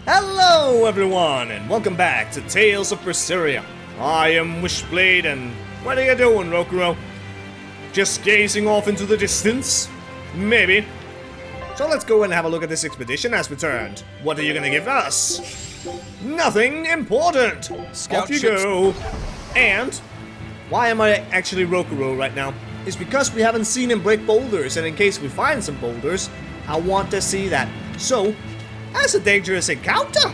Hello everyone, and welcome back to Tales of Berseria. I am Wishblade, and what are you doing, Rokuro? Just gazing off into the distance? Maybe. So let's go and have a look at this expedition as returned. What are you gonna give us? Nothing important! Off you go! And why am I actually Rokuro right now? It's because we haven't seen him break boulders, and in case we find some boulders, I want to see that. So, as a dangerous encounter,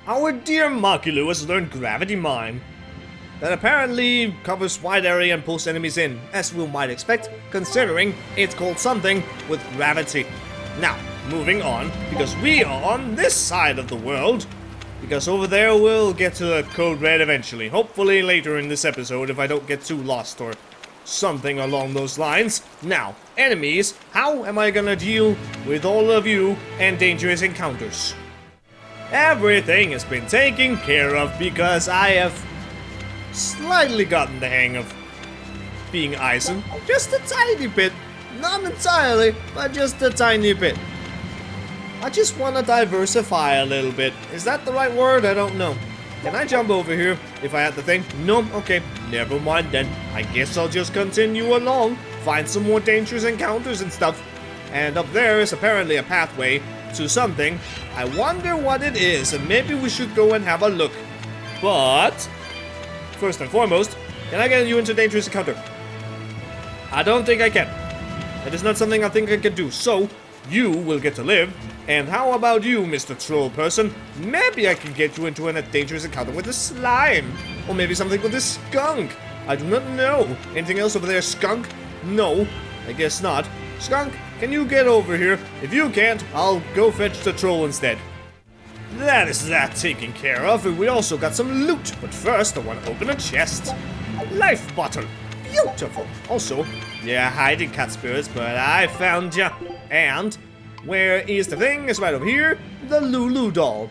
our dear Makulu has learned Gravity Mine. That apparently covers wide area and pulls enemies in, as we might expect, considering it's called something with gravity. Now, moving on, because we are on this side of the world, because over there we'll get to the Code Red eventually, hopefully later in this episode if I don't get too lost or something along those lines. Now, enemies, how am I gonna deal with all of you and dangerous encounters? Everything has been taken care of because I have slightly gotten the hang of being Eisen. Just a tiny bit. Not entirely, but just a tiny bit. I just want to diversify a little bit. Is that the right word? I don't know. Can I jump over here if I had the thing? No? Okay, never mind then. I guess I'll just continue along, find some more dangerous encounters and stuff. And up there is apparently a pathway to something. I wonder what it is, and maybe we should go and have a look. But first and foremost, can I get you into dangerous encounter? I don't think I can. That is not something I think I can do, so you will get to live. And how about you, Mr. Troll Person? Maybe I can get you into a dangerous encounter with a slime. Or maybe something with a skunk. I do not know. Anything else over there, skunk? No, I guess not. Skunk, can you get over here? If you can't, I'll go fetch the troll instead. That is that taken care of, and we also got some loot. But first, I want to open a chest. Life bottle. Beautiful. Also, yeah, hiding cat spirits, but I found ya. And where is the thing? It's right over here. The Lulu doll.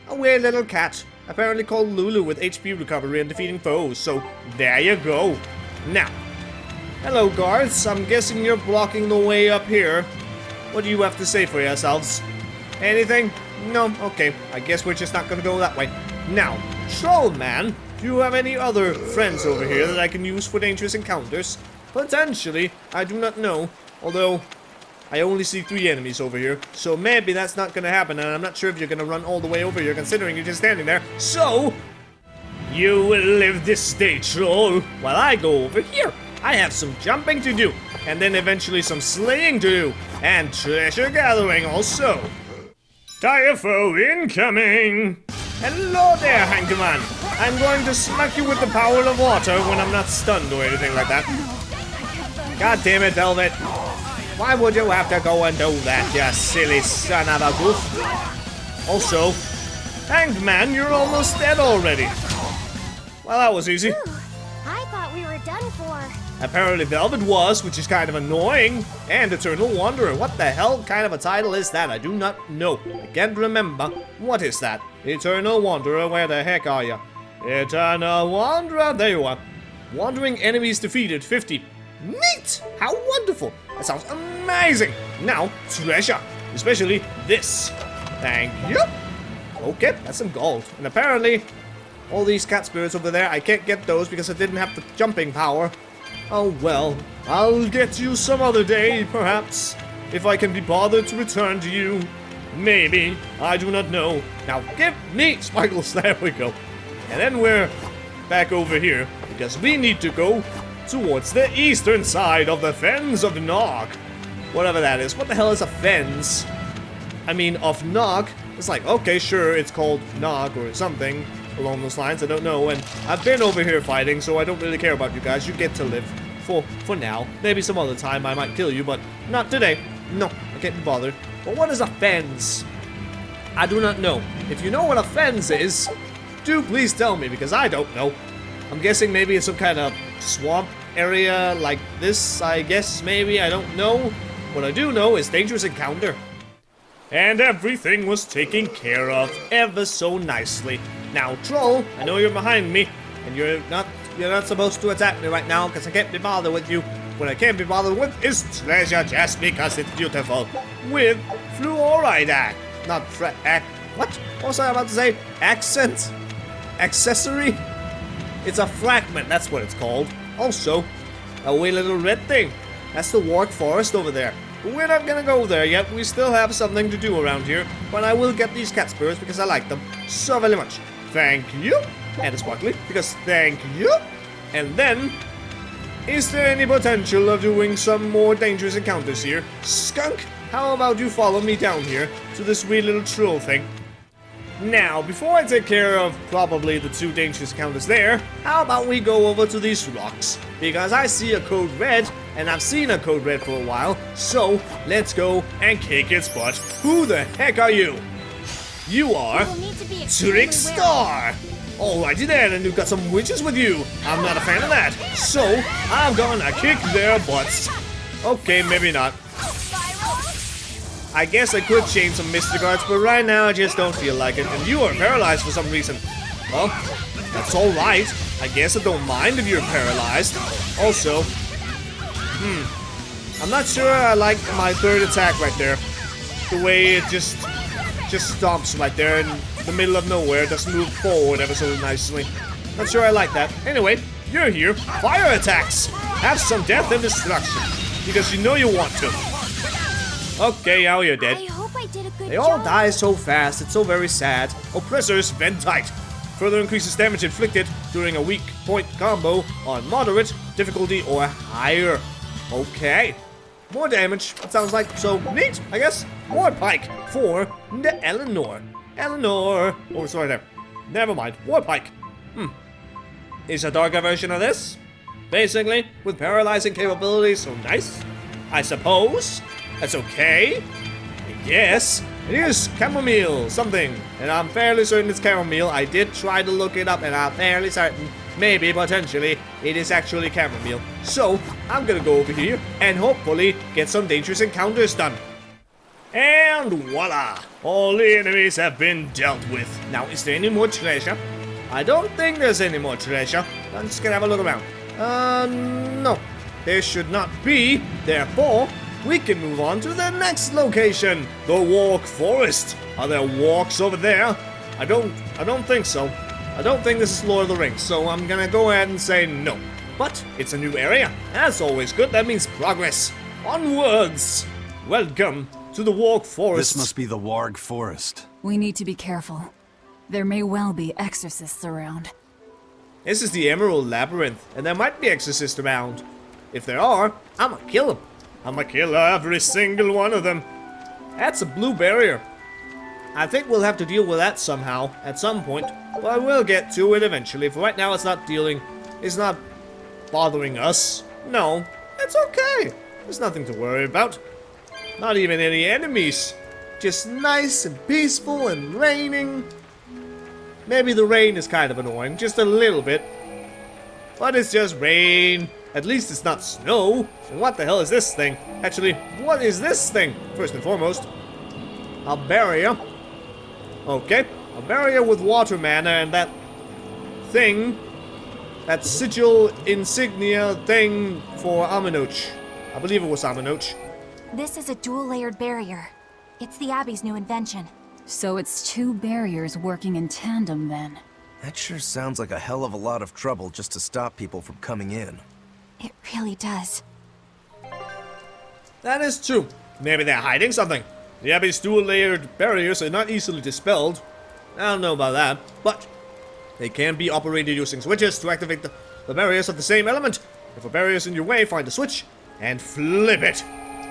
A weird little cat. Apparently called Lulu with HP recovery and defeating foes. So, there you go. Now, hello guards. I'm guessing you're blocking the way up here. What do you have to say for yourselves? Anything? No? Okay. I guess we're just not gonna go that way. Now, Troll Man, do you have any other friends over here that I can use for dangerous encounters? Potentially. I do not know. Although I only see 3 enemies over here, so maybe that's not gonna happen, and I'm not sure if you're gonna run all the way over here, considering you're just standing there. So, you will live this day, troll, while I go over here. I have some jumping to do, and then eventually some slaying to do, and treasure gathering also. Dire foe incoming! Hello there, Hankerman. I'm going to smack you with the power of water when I'm not stunned or anything like that. God damn it, Velvet. Why would you have to go and do that, you silly son of a goof? Also, Hanged Man, you're almost dead already. Well, that was easy. Ooh, I thought we were done for. Apparently Velvet was, which is kind of annoying. And Eternal Wanderer. What the hell kind of a title is that? I do not know. I can't remember. What is that? Eternal Wanderer, where the heck are you? Eternal Wanderer, there you are. Wandering enemies defeated, 50. Neat! How wonderful! That sounds amazing! Now, treasure! Especially this. Thank you! Okay, that's some gold. And apparently, all these cat spirits over there, I can't get those because I didn't have the jumping power. Oh well, I'll get you some other day, perhaps. If I can be bothered to return to you. Maybe. I do not know. Now, give me sparkles. There we go. And then we're back over here because we need to go towards the eastern side of the Fens of Nog. Whatever that is. What the hell is a Fens? I mean, of Nog. It's like, okay, sure, it's called Nog or something along those lines. I don't know. And I've been over here fighting, so I don't really care about you guys. You get to live for now. Maybe some other time I might kill you, but not today. No, I can't be bothered. But what is a Fens? I do not know. If you know what a Fens is, do please tell me, because I don't know. I'm guessing maybe it's some kind of swamp area like this, I guess, maybe, I don't know. What I do know is dangerous encounter. And everything was taken care of ever so nicely. Now, Troll, I know you're behind me, and you're not supposed to attack me right now, because I can't be bothered with you. What I can't be bothered with is treasure just because it's beautiful. With fluoride, not What? What was I about to say? Accent? Accessory? It's a fragment, that's what it's called. Also, a wee little red thing. That's the Warg forest over there. But we're not gonna go there yet. We still have something to do around here. But I will get these cat spirits because I like them so very much. Thank you. And a sparkly because thank you. And then, is there any potential of doing some more dangerous encounters here? Skunk, how about you follow me down here to this wee little troll thing? Now, before I take care of probably the 2 dangerous encounters there, how about we go over to these rocks? Because I see a code red, and I've seen a code red for a while, so let's go and kick its butt. Who the heck are you? You are We'll need to be extremely wary. Sixto! Alrighty then, and you've got some witches with you. I'm not a fan of that, so I'm gonna kick their butts. Okay, maybe not. I guess I could change some Mystic Arts, but right now I just don't feel like it. And you are paralyzed for some reason. Well, that's alright. I guess I don't mind if you're paralyzed. Also, I'm not sure I like my 3rd attack right there. The way it just stomps right there in the middle of nowhere. It doesn't move forward ever so nicely. Not sure I like that. Anyway, you're here. Fire attacks! Have some death and destruction. Because you know you want to. Okay, now you're dead. I hope I did a good They job. all die so fast, it's so very sad. Oppressors vent tight. Further increases damage inflicted during a weak point combo on moderate difficulty or higher. Okay. More damage, it sounds like. So, neat, I guess. More pike for the Eleanor. Eleanor. Oh, sorry there. Never mind. War pike. Is a darker version of this. Basically, with paralyzing capabilities, so nice. I suppose. That's okay. Yes, it is chamomile something, and I'm fairly certain it's chamomile. I did try to look it up, and I'm fairly certain, maybe, potentially, it is actually chamomile. So, I'm gonna go over here and hopefully get some dangerous encounters done. And voila! All the enemies have been dealt with. Now, is there any more treasure? I don't think there's any more treasure. I'm just gonna have a look around. No. There should not be. Therefore, we can move on to the next location, the Warg Forest. Are there wargs over there? I don't think so. I don't think this is Lord of the Rings, so I'm gonna go ahead and say no. But it's a new area. That's always good. That means progress. Onwards. Welcome to the Warg Forest. This must be the Warg Forest. We need to be careful. There may well be exorcists around. This is the Emerald Labyrinth, and there might be exorcists around. If there are, I'ma kill them. I'ma kill every single one of them. That's a blue barrier. I think we'll have to deal with that somehow, at some point. But we'll get to it eventually. For right now, it's not bothering us. No, it's okay. There's nothing to worry about. Not even any enemies. Just nice and peaceful and raining. Maybe the rain is kind of annoying, just a little bit. But it's just rain. At least it's not snow. And what the hell is this thing? Actually, what is this thing? First and foremost, a barrier. Okay, a barrier with water mana and that thing, that sigil insignia thing for Aminoch. I believe it was Aminoch. This is a dual-layered barrier. It's the Abbey's new invention. So it's 2 barriers working in tandem then. That sure sounds like a hell of a lot of trouble just to stop people from coming in. It really does. That is true. Maybe they're hiding something. The Abbey's dual-layered barriers are not easily dispelled. I don't know about that, but they can be operated using switches to activate the barriers of the same element. If a barrier is in your way, find a switch and flip it.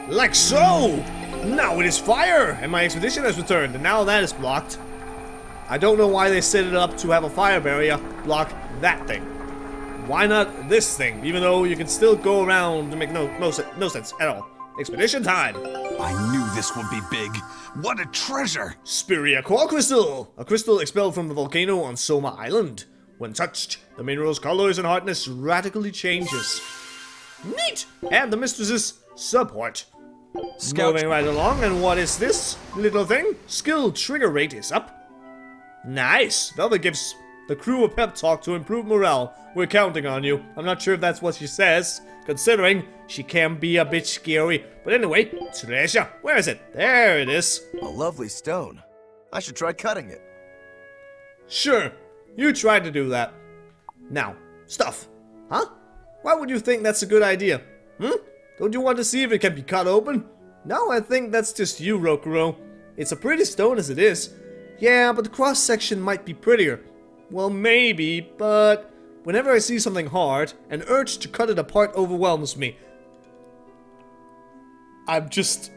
Like so! Now it is fire, and my expedition has returned, and now that is blocked. I don't know why they set it up to have a fire barrier block that thing. Why not this thing, even though you can still go around to make no sense at all. Expedition time! I knew this would be big. What a treasure! Spiria Core Crystal! A crystal expelled from the volcano on Soma Island. When touched, the mineral's colors and hardness radically changes. Neat! And the mistress's support. Scout. Moving right along, and what is this little thing? Skill trigger rate is up. Nice! Velvet gives the crew a pep talk to improve morale. We're counting on you. I'm not sure if that's what she says, considering she can be a bit scary. But anyway, treasure. Where is it? There it is. A lovely stone. I should try cutting it. Sure, you tried to do that. Now, stuff. Huh? Why would you think that's a good idea? Don't you want to see if it can be cut open? No, I think that's just you, Rokuro. It's a pretty stone as it is. Yeah, but the cross-section might be prettier. Well, maybe, but whenever I see something hard, an urge to cut it apart overwhelms me. I think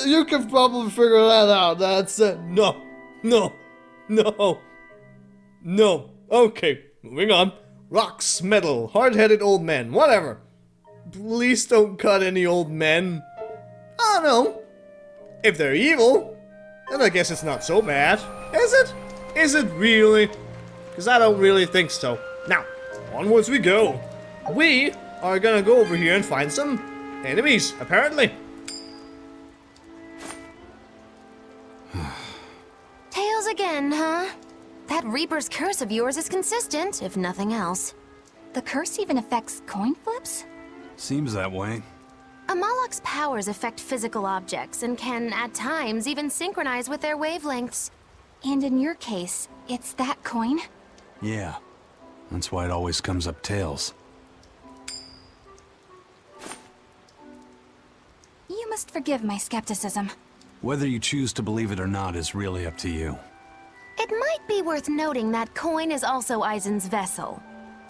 you can probably figure that out. That's it. No. Okay, moving on. Rocks, metal, hard-headed old men, whatever. Please don't cut any old men. I don't know. If they're evil, then I guess it's not so bad. Is it? Is it really? Because I don't really think so. Now, onwards we go. We are gonna go over here and find some enemies, apparently. Tails again, huh? That Reaper's curse of yours is consistent, if nothing else. The curse even affects coin flips? Seems that way. A Moloch's powers affect physical objects and can, at times, even synchronize with their wavelengths. And in your case, it's that coin? Yeah. That's why it always comes up tails. You must forgive my skepticism. Whether you choose to believe it or not is really up to you. It might be worth noting that coin is also Aizen's vessel.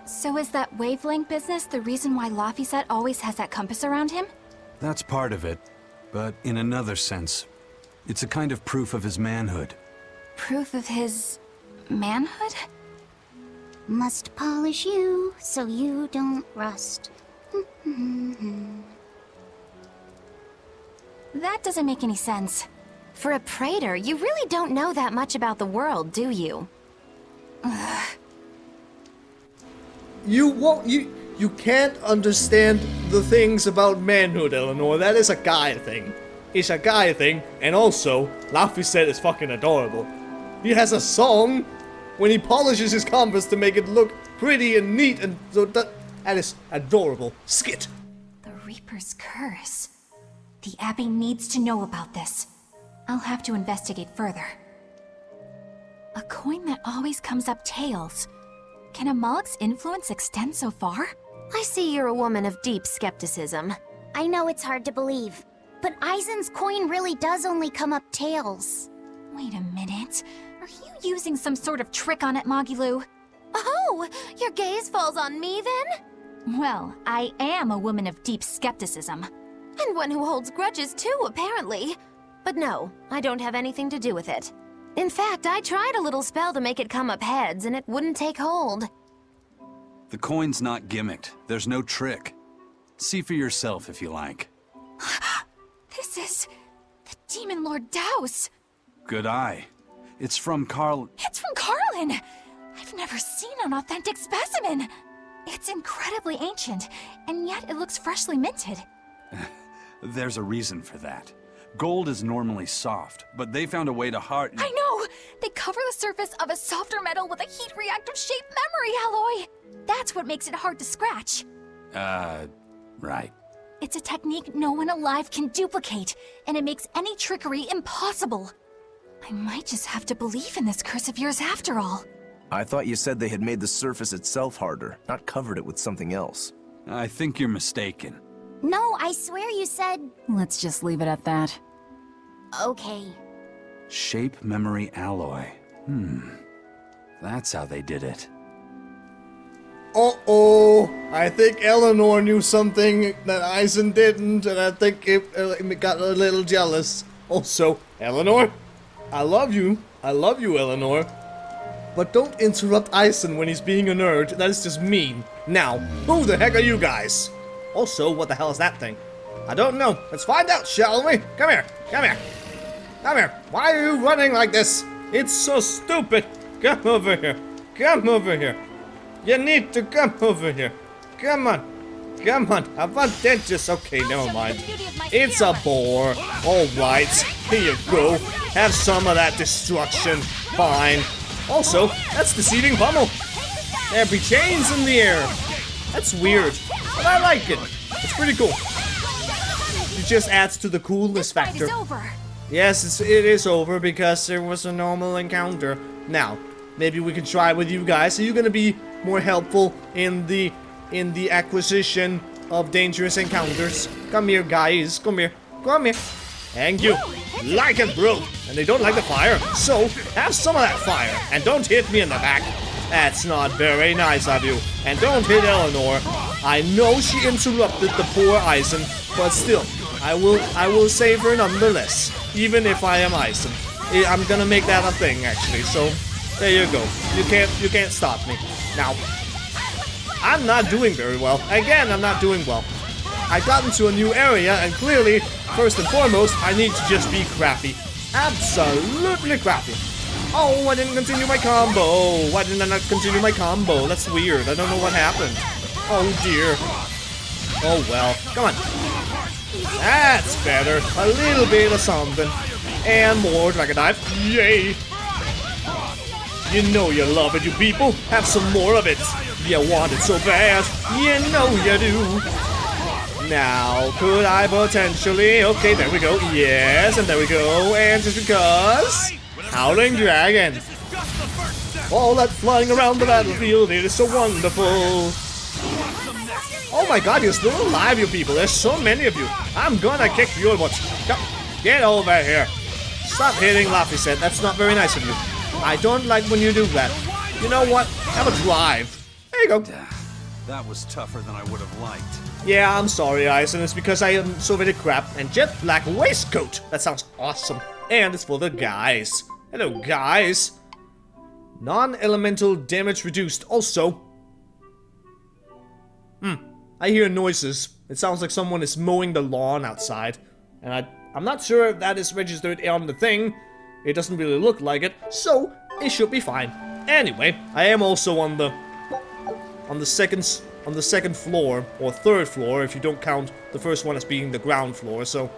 So is that wavelength business the reason why Laphicet always has that compass around him? That's part of it, but in another sense, it's a kind of proof of his manhood. Proof of his... manhood? Must polish you so you don't rust. That doesn't make any sense. For a praetor, you really don't know that much about the world, do you? You can't understand the things about manhood, Eleanor. That is a guy thing. It's a guy thing, and also, Laphicet is fucking adorable. He has a song when he polishes his compass to make it look pretty and neat, and so that is adorable. Skit. The Reaper's curse. The Abbey needs to know about this. I'll have to investigate further. A coin that always comes up tails. Can a Moloch's influence extend so far? I see you're a woman of deep skepticism. I know it's hard to believe, but Aizen's coin really does only come up tails. Wait a minute. Are you using some sort of trick on it, Magilu? Oh, your gaze falls on me then? Well, I am a woman of deep skepticism. And one who holds grudges too, apparently. But no, I don't have anything to do with it. In fact, I tried a little spell to make it come up heads, and it wouldn't take hold. The coin's not gimmicked. There's no trick. See for yourself if you like. This is... the Demon Lord Dhsu. Good eye. It's from Carl... It's from Carlin! I've never seen an authentic specimen! It's incredibly ancient, and yet it looks freshly minted. There's a reason for that. Gold is normally soft, but they found a way to harden... I know! They cover the surface of a softer metal with a heat-reactive shaped memory alloy! That's what makes it hard to scratch. Right. It's a technique no one alive can duplicate, and it makes any trickery impossible. I might just have to believe in this curse of yours after all. I thought you said they had made the surface itself harder, not covered it with something else. I think you're mistaken. No, I swear you said... Let's just leave it at that. Okay. Shape memory alloy. That's how they did it. Uh-oh. I think Eleanor knew something that Aizen didn't, and I think it got a little jealous. Also, Eleanor, I love you. I love you, Eleanor. But don't interrupt Aizen when he's being a nerd. That is just mean. Now, who the heck are you guys? Also, what the hell is that thing? I don't know. Let's find out, shall we? Come here. Come here. Come here. Why are you running like this? It's so stupid. Come over here. Come over here. You need to come over here. Come on. Come on. I want dentist. Okay, never mind. It's a boar. Alright. Here you go. Have some of that destruction. Fine. Also, that's deceiving pummel. There be chains in the air. That's weird. But I like it. It's pretty cool. You it just adds to the coolness This fight factor. is over. Yes, it is over because there was a normal encounter. Now, maybe we can try with you guys. Are you gonna be more helpful in the acquisition of dangerous encounters? Come here, guys. Come here. Come here. Thank you. Like it, bro. And they don't like the fire, so have some of that fire. And don't hit me in the back. That's not very nice of you. And don't hit Eleanor. I know she interrupted the poor Eisen, but still, I will save her nonetheless. Even if I am Eisen. I'm gonna make that a thing, actually. So there you go. You can't stop me. Now, I'm not doing very well. Again, I'm not doing well. I got into a new area, and clearly, first and foremost, I need to just be crappy. Absolutely crappy. Oh, I didn't continue my combo. Why did I not continue my combo? That's weird. I don't know what happened. Oh dear. Oh well. Come on. That's better. A little bit of something. And more Dragon Dive. Yay. You know you love it, you people. Have some more of it. You want it so bad. You know you do. Now, could I potentially... Okay, there we go. Yes, and there we go. And just because... Howling Dragon. All that flying around the battlefield, it is so wonderful. Oh my god, you're still alive, you people. There's so many of you. I'm gonna kick your butts. Come, get over here. Stop hitting Laffy said. That's not very nice of you. I don't like when you do that. You know what? Have a drive. There you go. That was tougher than I would have liked. Yeah, I'm sorry, Eisen. It's because I am so very crap. And jet black waistcoat. That sounds awesome. And it's for the guys. Hello, guys. Non-elemental damage reduced. Also. I hear noises. It sounds like someone is mowing the lawn outside. And I'm not sure if that is registered on the thing. It doesn't really look like it. So, it should be fine. Anyway, I am also on the second floor, or third floor if you don't count the first one as being the ground floor, so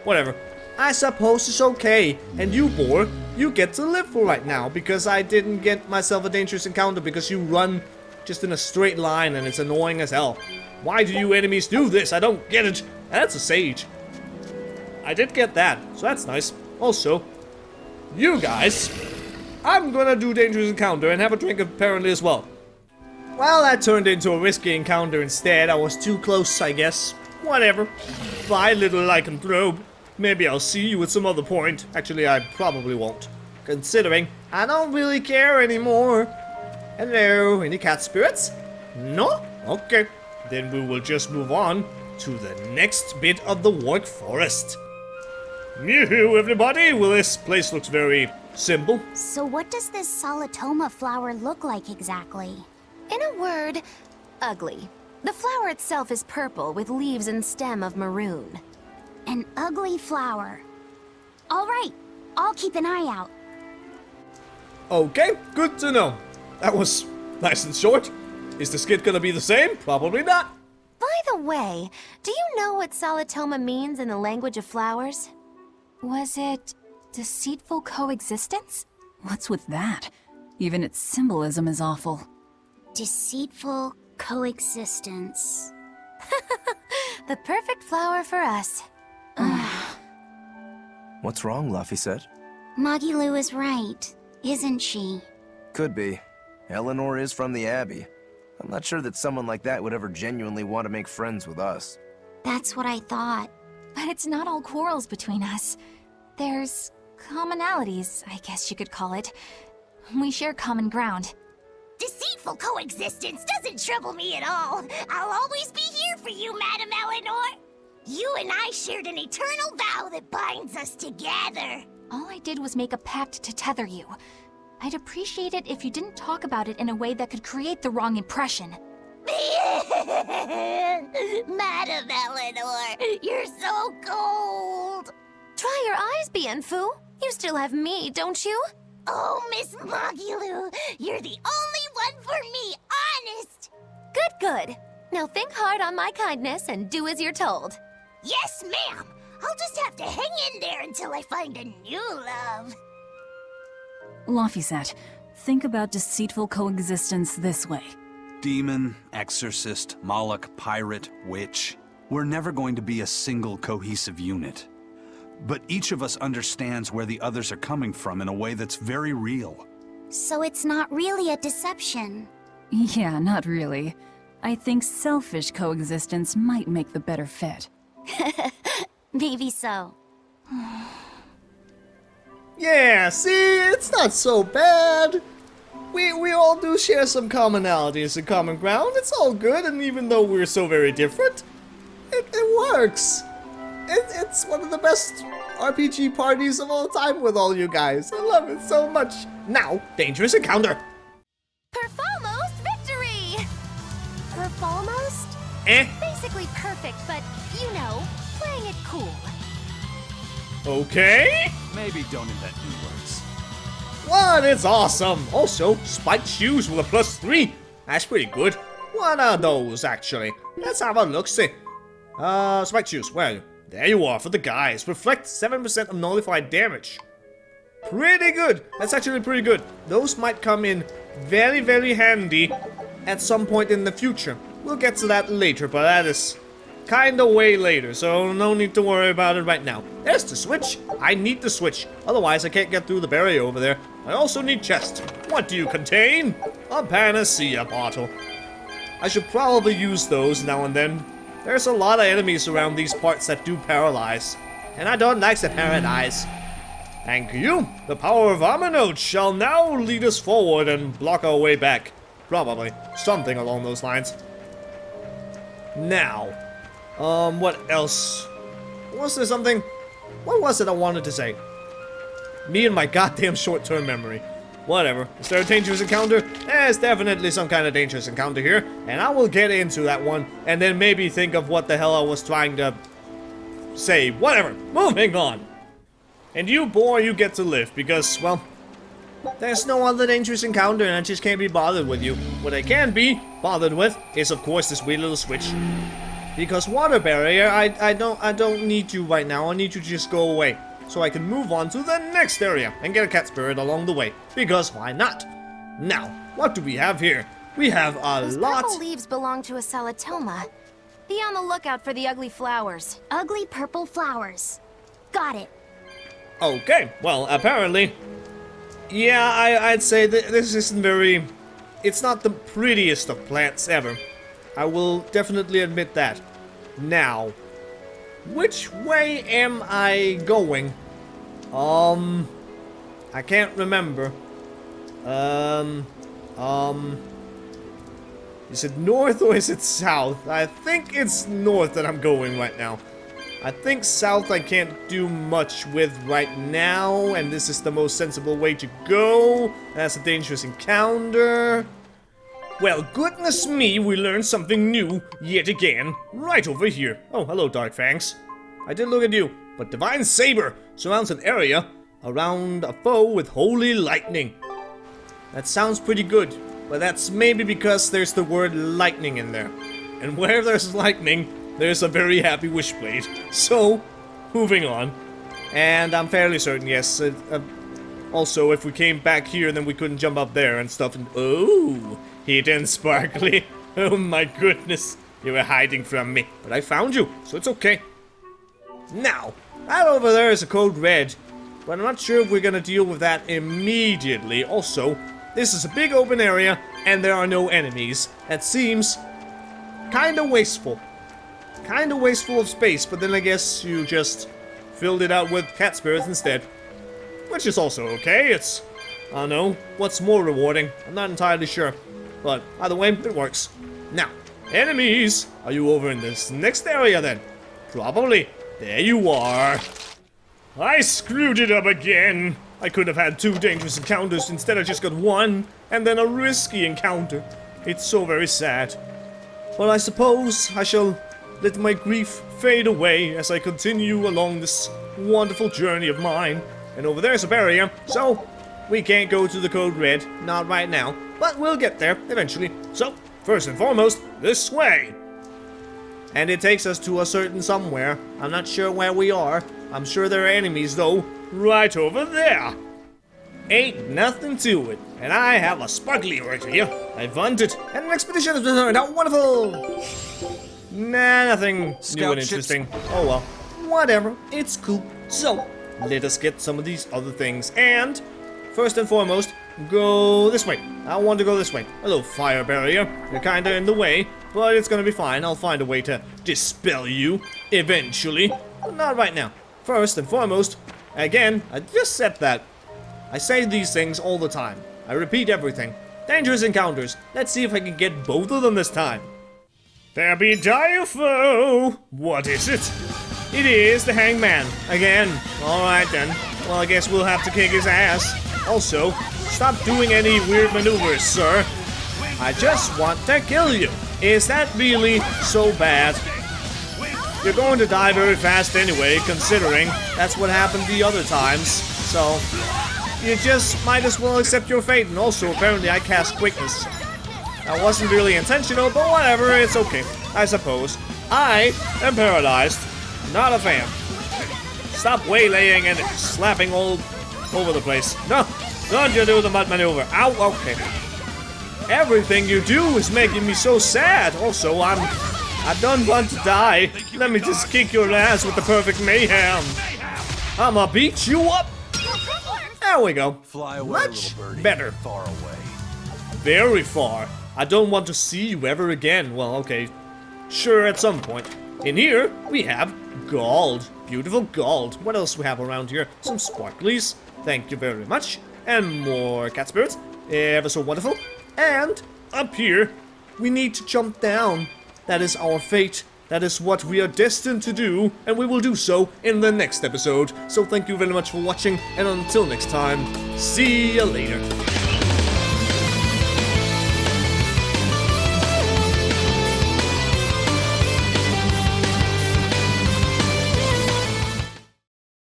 whatever. I suppose it's okay. And you, Boar, you get to live for right now because I didn't get myself a dangerous encounter because you run just in a straight line and it's annoying as hell. Why do you enemies do this? I don't get it. That's a sage. I did get that, so that's nice. Also, you guys, I'm gonna do dangerous encounter and have a drink apparently as well. Well, that turned into a risky encounter instead. I was too close, I guess. Whatever. Bye, little lycanthrope. Maybe I'll see you at some other point. Actually, I probably won't. Considering I don't really care anymore. Hello, any cat spirits? No? Okay. Then we will just move on to the next bit of the Warg Forest. Yoo-hoo, everybody! Well, this place looks very simple. So what does this Solitoma flower look like exactly? In a word, ugly. The flower itself is purple with leaves and stem of maroon. An ugly flower. All right, I'll keep an eye out. Okay, good to know. That was nice and short. Is the skit gonna be the same? Probably not. By the way, do you know what Solitoma means in the language of flowers? Was it deceitful coexistence? What's with that? Even its symbolism is awful. Deceitful coexistence. The perfect flower for us. What's wrong, Laffy said? Magilu is right, isn't she? Could be. Eleanor is from the Abbey. I'm not sure that someone like that would ever genuinely want to make friends with us. That's what I thought. But it's not all quarrels between us. There's commonalities, I guess you could call it. We share common ground. Deceitful coexistence doesn't trouble me at all. I'll always be here for you, Madam Eleanor. You and I shared an eternal vow that binds us together. All I did was make a pact to tether you. I'd appreciate it if you didn't talk about it in a way that could create the wrong impression. Madam Eleanor, you're so cold. Try your eyes, Bienfu. You still have me, don't you? Oh, Miss Magilu, you're the only one for me, honest. Good, good. Now think hard on my kindness and do as you're told. Yes, ma'am. I'll just have to hang in there until I find a new love. Laphicet, think about deceitful coexistence this way. Demon, exorcist, Moloch, pirate, witch. We're never going to be a single cohesive unit. But each of us understands where the others are coming from in a way that's very real. So it's not really a deception. Yeah, not really. I think selfish coexistence might make the better fit. Maybe so. Yeah, see, it's not so bad. We all do share some commonalities and common ground. It's all good, and even though we're so very different, it works. It's one of the best RPG parties of all time with all you guys. I love it so much. Now, dangerous encounter. Perfalmost victory! Perfalmost? Basically perfect, but, you know, playing it cool. Okay. Maybe don't invent new words. What? It's awesome. Also, spiked shoes with a +3. That's pretty good. What are those, actually? Let's have a look-see. Spiked shoes, where are you? There you are, for the guys. Reflect 7% of nullified damage. Pretty good. That's actually pretty good. Those might come in very, very handy at some point in the future. We'll get to that later, but that is kinda way later, so no need to worry about it right now. There's the switch. I need the switch. Otherwise, I can't get through the barrier over there. I also need chest. What do you contain? A Phantasia bottle. I should probably use those now and then. There's a lot of enemies around these parts that do paralyze, and I don't like the paralyze. Thank you. The power of Armanote shall now lead us forward and block our way back. Probably. Something along those lines. Now, what else? Was there something? What was it I wanted to say? Me and my goddamn short-term memory. Whatever. Is there a dangerous encounter? There's definitely some kind of dangerous encounter here, and I will get into that one, and then maybe think of what the hell I was trying to say. Whatever. Moving on. And you, boy, you get to live, because, well, there's no other dangerous encounter, and I just can't be bothered with you. What I can be bothered with is, of course, this weird little switch. Because water barrier, I don't need you right now. I need you to just go away, so I can move on to the next area and get a cat spirit along the way. Because why not? Now, what do we have here? We have a Those lot. purple leaves belong to a salatoma. Be on the lookout for the ugly flowers. Ugly purple flowers. Got it. Okay, well, apparently, yeah, I'd say that this isn't very. It's not the prettiest of plants ever. I will definitely admit that. Now, which way am I going? I can't remember. Is it north or is it south? I think it's north that I'm going right now. I think south I can't do much with right now, and this is the most sensible way to go. That's a dangerous encounter. Well, goodness me, we learned something new yet again, right over here. Oh, hello, Dark Fangs. I did look at you, but Divine Saber surrounds an area around a foe with holy lightning. That sounds pretty good, but that's maybe because there's the word lightning in there. And where there's lightning, there's a very happy Wishblade. So, moving on. And I'm fairly certain, yes. Also, if we came back here, then we couldn't jump up there and stuff. And oh, hidden sparkly. Oh my goodness. You were hiding from me. But I found you, so it's okay. Now, right over there is a code red. But I'm not sure if we're gonna deal with that immediately. Also, this is a big open area, and there are no enemies. That seems kinda wasteful. Kinda wasteful of space, but then I guess you just filled it out with cat spirits instead. Which is also okay. It's, I don't know, what's more rewarding? I'm not entirely sure. But either way, it works. Now, enemies! Are you over in this next area then? Probably. There you are. I screwed it up again. I could have had 2 dangerous encounters, instead I just got 1, and then a risky encounter. It's so very sad. But I suppose I shall let my grief fade away as I continue along this wonderful journey of mine. And over there's a barrier, so we can't go to the code red, not right now, but we'll get there eventually. So, first and foremost, this way. And it takes us to a certain somewhere. I'm not sure where we are. I'm sure there are enemies though, right over there. Ain't nothing to it. And I have a sparkly right here. I've hunted, and an expedition has been turned out wonderful. Nah, nothing new Scout and ships. interesting. Oh well. Whatever. It's cool. So, let us get some of these other things. And, first and foremost, go this way. I want to go this way. Hello, fire barrier. You're kinda in the way, but it's gonna be fine. I'll find a way to dispel you, eventually. But not right now. First and foremost, again, I just said that. I say these things all the time. I repeat everything. Dangerous encounters. Let's see if I can get both of them this time. There be dire foe. What is it? It is the hangman. Again. Alright then. Well, I guess we'll have to kick his ass. Also, stop doing any weird maneuvers, sir. I just want to kill you. Is that really so bad? You're going to die very fast anyway, considering that's what happened the other times. So, you just might as well accept your fate. And also, apparently I cast quickness. That wasn't really intentional, but whatever, it's okay, I suppose. I am paralyzed. Not a fan. Stop waylaying and slapping all over the place. No, don't you do the mud maneuver. Ow, okay. Everything you do is making me so sad. Also, I don't want to die. Let me just kick your ass with the perfect mayhem. I'ma beat you up. There we go. Fly away, Much little birdie. better. Far away. Very far. I don't want to see you ever again. Well, okay. Sure, at some point. In here, we have gold. Beautiful gold. What else we have around here? Some sparklies. Thank you very much. And more cat spirits. Ever so wonderful. And up here, we need to jump down. That is our fate. That is what we are destined to do, and we will do so in the next episode. So thank you very much for watching, and until next time, see you later.